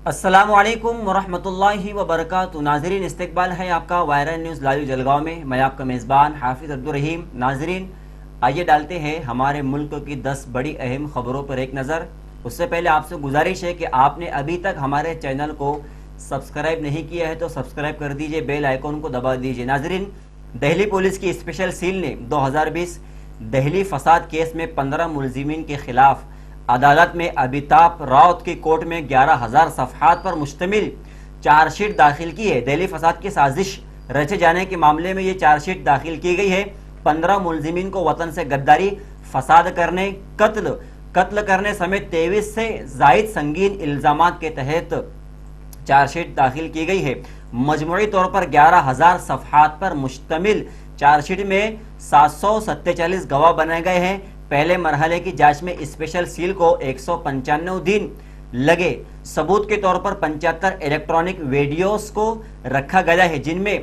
السلام علیکم ورحمۃ اللہ وبرکاتہ۔ ناظرین، استقبال ہے آپ کا وائرل نیوز لائیو جلگاؤں میں آپ کا میزبان حافظ عبدالرحیم۔ ناظرین، آئیے ڈالتے ہیں ہمارے ملک کی 10 بڑی اہم خبروں پر ایک نظر۔ اس سے پہلے آپ سے گزارش ہے کہ آپ نے ابھی تک ہمارے چینل کو سبسکرائب نہیں کیا ہے تو سبسکرائب کر دیجئے، بیل آئیکن کو دبا دیجئے۔ ناظرین، دہلی پولیس کی اسپیشل سیل نے 2020 دہلی فساد کیس میں 15 ملزمین کے خلاف عدالت میں امیتابھ راوت کی کورٹ میں 11,000 صفحات پر مشتمل چارج شیٹ داخل کی ہے۔ دہلی فساد کی سازش رچے جانے کے معاملے میں یہ چارج شیٹ داخل کی گئی ہے۔ 15 ملزمین کو وطن سے غداری، فساد کرنے، قتل کرنے سمیت 23 سے زائد سنگین الزامات کے تحت چارج شیٹ داخل کی گئی ہے۔ مجموعی طور پر 11,000 صفحات پر مشتمل چارج شیٹ میں 747 گواہ بنائے گئے ہیں۔ پہلے مرحلے کی جانچ میں اسپیشل سیل کو 195 دن لگے۔ ثبوت کے طور پر 75 الیکٹرانک ویڈیوز کو رکھا گیا ہے، جن میں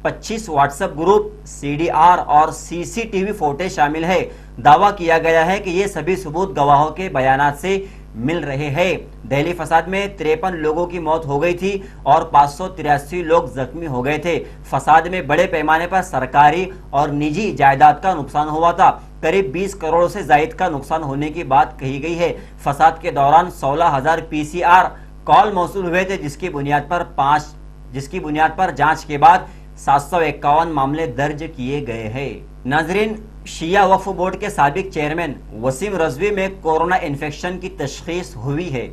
25 واٹس ایپ گروپ، CDR اور CCTV فوٹیج شامل ہے۔ دعویٰ کیا گیا ہے کہ یہ سبھی ثبوت گواہوں کے بیانات سے مل رہے ہیں۔ دہلی فساد میں 53 لوگوں کی موت ہو گئی تھی اور 583 لوگ زخمی ہو گئے تھے۔ فساد میں بڑے پیمانے پر سرکاری اور نجی جائیداد کا نقصان ہوا تھا۔ قریب 20 کروڑ سے زائد کا نقصان ہونے کی بات کہی گئی ہے۔ فساد کے دوران 16,000 PCR کال موصول ہوئے تھے، جس کی بنیاد پر جانچ کے بعد 751 معاملے درج کیے گئے ہیں۔ ناظرین، شیعہ وقف بورڈ کے سابق چیئرمین وسیم رضوی میں کورونا انفیکشن کی تشخیص ہوئی ہے۔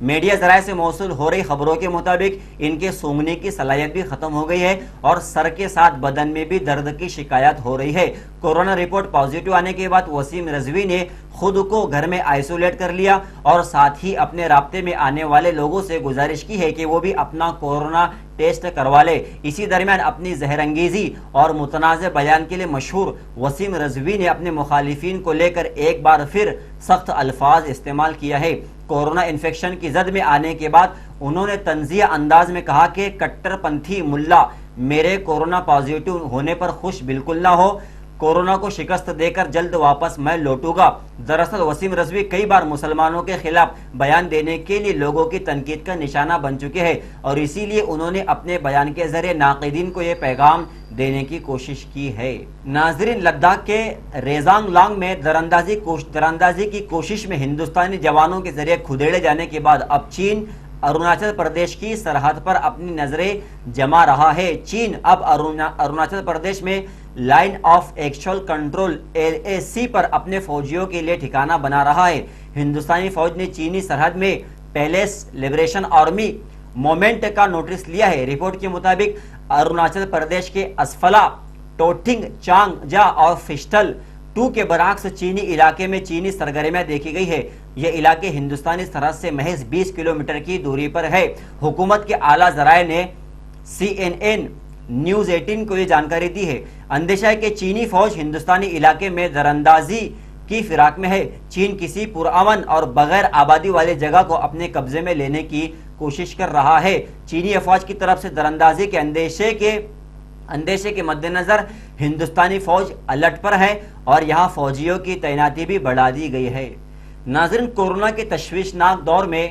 میڈیا ذرائع سے موصول ہو رہی خبروں کے مطابق ان کے سونگنے کی صلاحیت بھی ختم ہو گئی ہے اور سر کے ساتھ بدن میں بھی درد کی شکایت ہو رہی ہے۔ کورونا رپورٹ پازیٹیو آنے کے بعد وسیم رضوی نے خود کو گھر میں آئسولیٹ کر لیا اور ساتھ ہی اپنے رابطے میں آنے والے لوگوں سے گزارش کی ہے کہ وہ بھی اپنا کورونا ٹیسٹ کروا لے۔ اسی درمیان اپنی زہر انگیزی اور متنازع بیان کے لیے مشہور وسیم رضوی نے اپنے مخالفین کو لے کر ایک بار پھر سخت الفاظ استعمال کیا ہے۔ کورونا انفیکشن کی زد میں آنے کے بعد انہوں نے طنزیہ انداز میں کہا کہ کٹر پنتھی ملا میرے کورونا پازیٹیو ہونے پر خوش بالکل نہ ہو، کورونا کو شکست دے کر جلد واپس میں لوٹوں گا۔ دراصل وسیم رضوی کئی بار مسلمانوں کے خلاف بیان دینے کے لیے لوگوں کی تنقید کا نشانہ بن چکے ہیں اور اسی لیے انہوں نے اپنے بیان کے ذریعے ناقدین کو یہ پیغام دینے کی کوشش کی ہے۔ ناظرین، لداخ کے ریزانگ لانگ میں دراندازی کی کوشش میں ہندوستانی جوانوں کے ذریعے کھدیڑے جانے کے بعد اب چین اروناچل پردیش کی سرحد پر اپنی نظریں جما رہا ہے۔ چین اب اروناچل پردیش میں line of actual control LAC پر اپنے فوجیوں کے لیے ٹھکانہ بنا رہا ہے۔ ہندوستانی فوج نے چینی سرحد میں پیپلز لبریشن آرمی موومنٹ کا نوٹس لیا ہے۔ رپورٹ کے مطابق اروناچل پردیش کے اسفلا، ٹوٹنگ، چانگ جا اور فشٹل 2 کے برعکس چینی علاقے میں چینی سرگرمیاں دیکھی گئی ہے۔ یہ علاقے ہندوستانی سرحد سے محض 20 کلومیٹر کی دوری پر ہے۔ حکومت کے اعلیٰ ذرائع نے CNN نیوز 18 کو یہ جانکاری دی ہے۔ اندیشہ ہے کہ چینی فوج ہندوستانی علاقے میں دراندازی کی فراق میں ہے۔ چین کسی پرامن اور بغیر آبادی والے جگہ کو اپنے قبضے میں لینے کی کوشش کر رہا ہے۔ چینی افواج کی طرف سے دراندازی کے اندیشے کے مد نظر ہندوستانی فوج الرٹ پر ہے اور یہاں فوجیوں کی تعیناتی بھی بڑھا دی گئی ہے۔ ناظرین، کورونا کے تشویشناک دور میں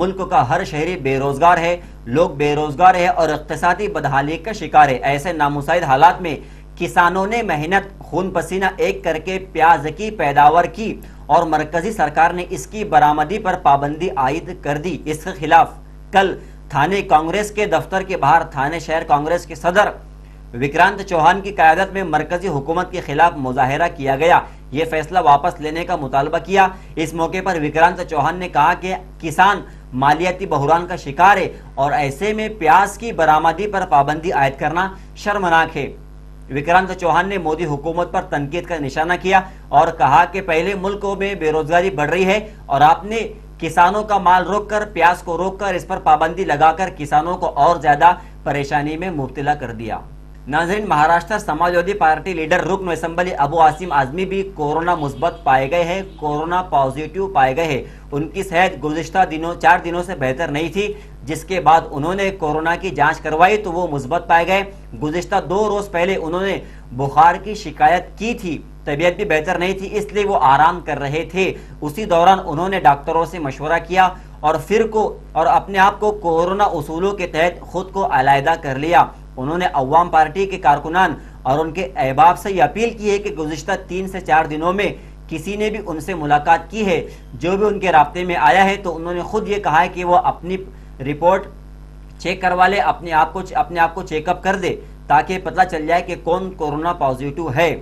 ملک کا ہر شہری بے روزگار ہے، لوگ بے روزگار ہے اور اقتصادی بدحالی کا شکار ہے۔ ایسے نامساعد حالات میں کسانوں نے محنت، خون پسینہ ایک کر کے پیاز کی پیداوار کی اور مرکزی سرکار نے اس کی برآمدی پر پابندی عائد کر دی۔ اس کے خلاف کل تھانے کانگریس کے دفتر کے باہر تھانے شہر کانگریس کے صدر وکرانت چوہان کی قیادت میں مرکزی حکومت کے خلاف مظاہرہ کیا گیا۔ یہ فیصلہ واپس لینے کا مطالبہ کیا۔ اس موقع پر وکرانت چوہان نے کہا کہ کسان مالیاتی بحران کا شکار ہے اور ایسے میں پیاز کی برآمدی پر پابندی عائد کرنا شرمناک ہے۔ وکرانت چوہان نے مودی حکومت پر تنقید کا نشانہ کیا اور کہا کہ پہلے ملکوں میں بے روزگاری بڑھ رہی ہے اور آپ نے کسانوں کا مال روک کر، پیاز کو روک کر، اس پر پابندی لگا کر کسانوں کو اور زیادہ پریشانی میں مبتلا کر دیا۔ ناظرین، مہاراشٹر سماجوادی پارٹی لیڈر رکن اسمبلی ابو عاصم اعظمی بھی کورونا مثبت پائے گئے ہیں، کورونا پازیٹیو پائے گئے ہیں۔ ان کی صحت گزشتہ 4 دنوں سے بہتر نہیں تھی، جس کے بعد انہوں نے کورونا کی جانچ کروائی تو وہ مثبت پائے گئے۔ گزشتہ 2 روز پہلے انہوں نے بخار کی شکایت کی تھی، طبیعت بھی بہتر نہیں تھی، اس لیے وہ آرام کر رہے تھے۔ اسی دوران انہوں نے ڈاکٹروں سے مشورہ کیا اور اپنے آپ کو کورونا اصولوں کے تحت خود کو علیحدہ کر لیا۔ انہوں نے عوام پارٹی کے کارکنان اور ان کے احباب سے یہ اپیل کی ہے کہ گزشتہ 3 سے 4 دنوں میں کسی نے بھی ان سے ملاقات کی ہے، جو بھی ان کے رابطے میں آیا ہے، تو انہوں نے خود یہ کہا ہے کہ وہ اپنی رپورٹ چیک کروا لے، اپنے آپ کو چیک اپ کر دے تاکہ پتہ چل جائے کہ کون کورونا پازیٹو ہے۔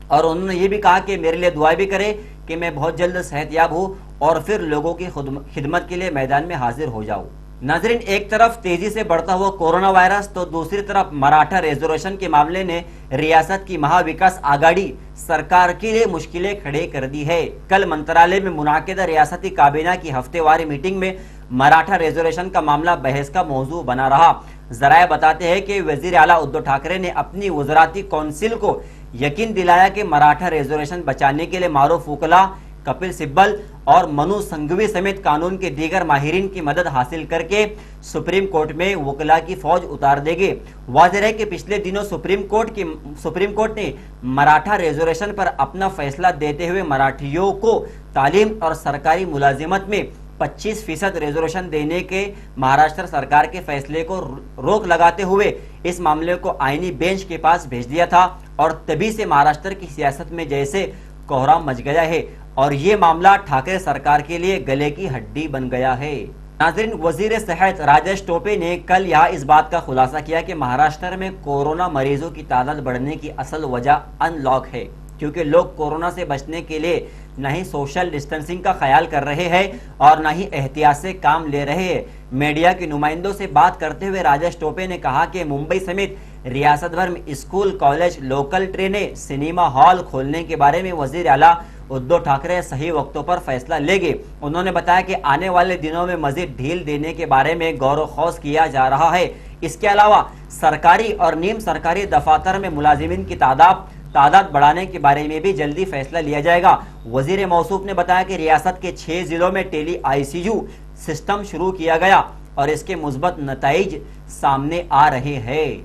اور انہوں نے یہ بھی کہا کہ میرے لیے دعا بھی کرے کہ میں بہت جلد صحت یاب ہوں اور پھر لوگوں کی خدمت کے لیے میدان میں حاضر ہو جاؤں۔ ناظرین، ایک طرف تیزی سے بڑھتا ہوا کورونا وائرس تو دوسری طرف مراٹھا ریزرویشن کے معاملے نے ریاست کی مہا وکاس آگاڑی سرکار کے لیے مشکلیں کھڑے کر دی ہے۔ کل منترالیہ میں منعقدہ ریاستی کابینہ کی ہفتے واری میٹنگ میں مراٹھا ریزرویشن کا معاملہ بحث کا موضوع بنا رہا۔ ذرائع بتاتے ہیں کہ وزیر اعلیٰ ادھو ٹھاکرے نے اپنی وزاراتی کونسل کو یقین دلایا کہ مراٹھا ریزرویشن بچانے کے لیے معروف وکلا کپل سبل اور منو سنگھوی سمیت قانون کے دیگر ماہرین کی مدد حاصل کر کے سپریم کورٹ میں وکلا کی فوج اتار دے گے۔ واضح ہے کہ پچھلے دنوں سپریم کورٹ نے مراٹھا ریزرویشن پر اپنا فیصلہ دیتے ہوئے مراٹھیوں کو تعلیم اور سرکاری ملازمت میں 25% ریزرویشن دینے کے مہاراشٹر سرکار کے فیصلے کو روک لگاتے ہوئے اس معاملے کو آئینی بینچ کے پاس بھیج دیا تھا، اور تبھی سے مہاراشٹر کی سیاست میں جیسے کوہرام مچ گیا ہے اور یہ معاملہ ٹھاکرے سرکار کے لیے گلے کی ہڈی بن گیا ہے۔ ناظرین، وزیر صحت راجیش ٹوپے نے کل یہاں اس بات کا خلاصہ کیا کہ مہاراشٹر میں کورونا مریضوں کی تعداد بڑھنے کی اصل وجہ ان لاک ہے، کیونکہ لوگ کورونا سے بچنے کے لیے نہ ہی سوشل ڈسٹنسنگ کا خیال کر رہے ہیں اور نہ ہی احتیاط سے کام لے رہے ہیں۔ میڈیا کے نمائندوں سے بات کرتے ہوئے راجیش ٹوپے نے کہا کہ ممبئی سمیت ریاست بھر میں اسکول، کالج، لوکل ٹرینیں، سنیما ہال کھولنے کے بارے میں وزیر اعلیٰ ادھو ٹھاکرے صحیح وقتوں پر فیصلہ لے گے۔ انہوں نے بتایا کہ آنے والے دنوں میں مزید ڈھیل دینے کے بارے میں غور و خوض کیا جا رہا ہے۔ اس کے علاوہ سرکاری اور نیم سرکاری دفاتر میں ملازمین کی تعداد بڑھانے کے بارے میں بھی جلدی فیصلہ لیا جائے گا۔ وزیر موصوف نے بتایا کہ ریاست کے 6 ضلعوں میں ٹیلی ICU سسٹم شروع کیا گیا اور اس کے مثبت نتائج سامنے آ رہے ہیں۔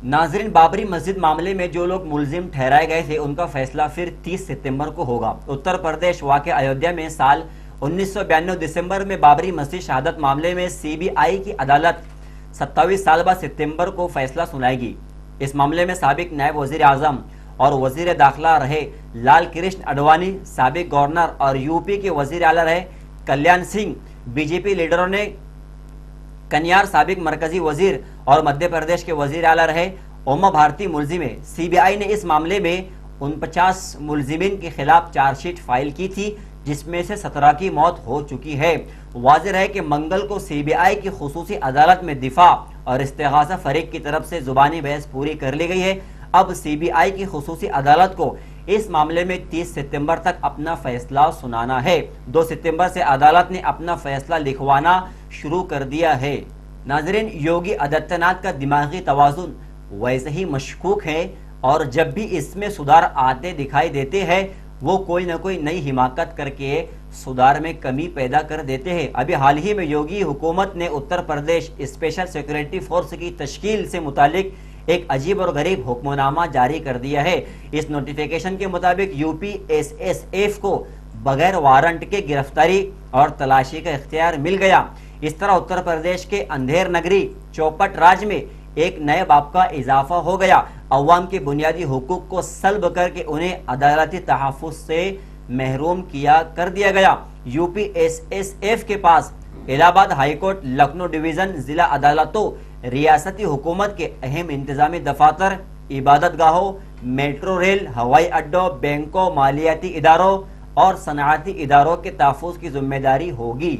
ناظرین، بابری مسجد معاملے میں جو لوگ ملزم ٹھہرائے گئے تھے ان کا فیصلہ پھر 30 ستمبر کو ہوگا۔ اتر پردیش واقع ایودھیا میں سال 1992 دسمبر میں بابری مسجد شہادت معاملے میں CBI کی عدالت 27 سال بعد ستمبر کو فیصلہ سنائے گی۔ اس معاملے میں سابق نائب وزیر اعظم اور وزیر داخلہ رہے لال کرشن اڈوانی، سابق گورنر اور UP کے وزیر اعلیٰ رہے کلیان سنگھ، BJP لیڈروں نے کنیار سابق مرکزی وزیر اور مدھیہ پردیش کے وزیر اعلیٰ رہے اوما بھارتی ملزم ہیں۔ CBI نے اس معاملے میں 49 ملزمین کے خلاف چارج شیٹ فائل کی تھی، جس میں سے 17 کی موت ہو چکی ہے۔ واضح ہے کہ منگل کو CBI کی خصوصی عدالت میں دفاع اور استغاثہ فریق کی طرف سے زبانی بحث پوری کر لی گئی ہے۔ اب CBI کی خصوصی عدالت کو اس معاملے میں 30 ستمبر تک اپنا فیصلہ سنانا ہے۔ 2 ستمبر سے عدالت نے اپنا فیصلہ لکھوانا شروع کر دیا ہے۔ ناظرین، یوگی آدتیہ ناتھ کا دماغی توازن ویسے ہی مشکوک ہے اور جب بھی اس میں سدھار آتے دکھائی دیتے ہیں وہ کوئی نہ کوئی نئی حماقت کر کے سدھار میں کمی پیدا کر دیتے ہیں۔ ابھی حال ہی میں یوگی حکومت نے Uttar Pradesh special security force کی تشکیل سے متعلق ایک عجیب اور غریب حکم نامہ جاری کر دیا ہے۔ اس نوٹیفیکیشن کے مطابق UP-SSF کو بغیر وارنٹ کے گرفتاری اور تلاشی کا اختیار مل گیا۔ اس طرح اتر پردیش کے اندھیر نگری چوپٹ راج میں ایک نئے باب کا اضافہ ہو گیا۔ عوام کے بنیادی حقوق کو سلب کر کے انہیں عدالتی تحفظ سے محروم کر دیا گیا۔ UP-SSF کے پاس الہ آباد ہائی کورٹ، لکھنؤ ڈویژن ضلع عدالتوں، ریاستی حکومت کے اہم انتظامی دفاتر، عبادت گاہوں، میٹرو ریل، ہوائی اڈوں، بینکوں، مالیاتی اداروں اور صنعتی اداروں کے تحفظ کی ذمہ داری ہوگی۔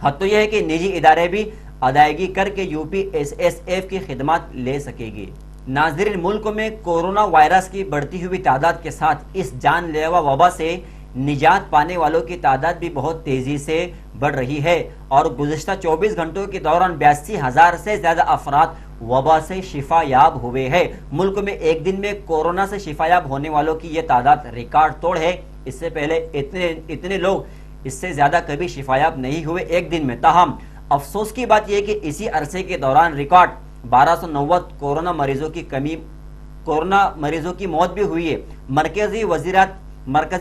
حد تو یہ ہے کہ نجی ادارے بھی ادائیگی کر کے UP-SSF کی خدمات لے سکے گی۔ ناظرین، ملک میں کورونا وائرس کی بڑھتی ہوئی تعداد کے ساتھ اس جان لیوا وبا سے نجات پانے والوں کی تعداد بھی بہت تیزی سے بڑھ رہی ہے اور گزشتہ 24 گھنٹوں کے دوران 82,000 سے زیادہ افراد وبا سے شفا یاب ہوئے ہیں۔ ملک میں ایک دن میں کورونا سے شفا یاب ہونے والوں کی یہ تعداد ریکارڈ توڑ ہے۔ اس سے پہلے اتنے لوگ اس سے زیادہ کبھی شفا یاب نہیں ہوئے ایک دن میں۔ تاہم افسوس کی بات یہ کہ اسی عرصے کے دوران ریکارڈ 1290 کورونا مریضوں کی موت بھی ہوئی ہے۔ مرکزی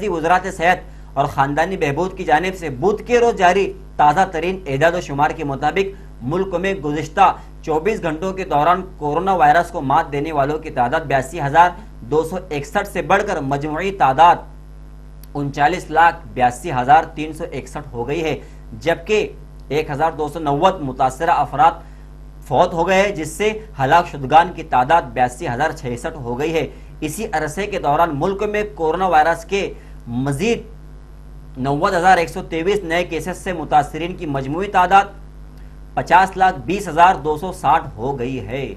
وزارت صحت اور خاندانی بہبود کی جانب سے بدھ کے روز جاری تازہ ترین اعداد و شمار کے مطابق ملک میں گزشتہ 24 گھنٹوں کے دوران کورونا وائرس کو مات دینے والوں کی تعداد 82,261 سے بڑھ کر مجموعی تعداد 39,82,361 ہو گئی ہے، جبکہ 1,290 متاثرہ افراد فوت ہو گئے، جس سے ہلاک شدگان کی تعداد 82,066 ہو گئی ہے۔ اسی عرصے کے دوران ملک میں کورونا وائرس کے مزید 90,123 نئے کیسز سے متاثرین کی مجموعی تعداد 50,20,260 ہو گئی ہے۔